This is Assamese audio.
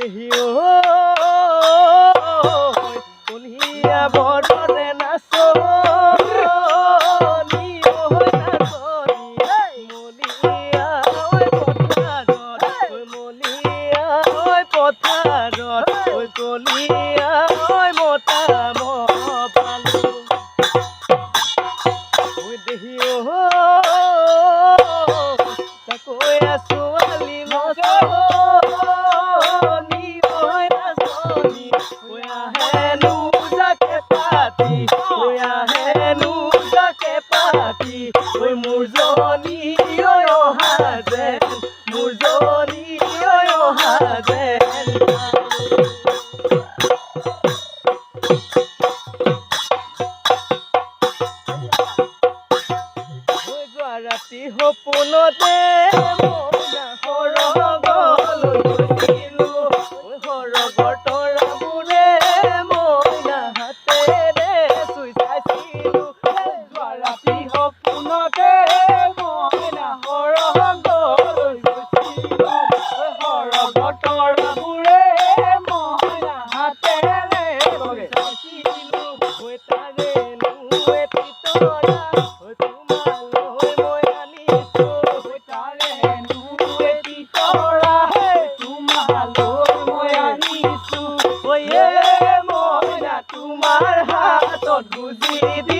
দেহিও কলিয়া বৰৰে নাচো কলিয়া মতা পালো দেহিও তাকৈ আছো আলি নচনি নাচনি হেনো যাকে পাতি হেনো যাকে পাতি মোৰ জনী অহা যেন মোৰ জনী অহা যেন ৰাতি সপোনতে সৰগলৈ গৈছিলো সৰগৰ তৰাবোৰে মইনা হাতেৰে চুই চাইছিলো ৰাতি সপোনতে মইনা সৰগলৈ গৈছিলো সৰগৰ তৰাবোৰে মইনা হাতেৰে চুই চাইছিলো তাৰে এটি তৰা তোমাৰ হাতত বুজি দি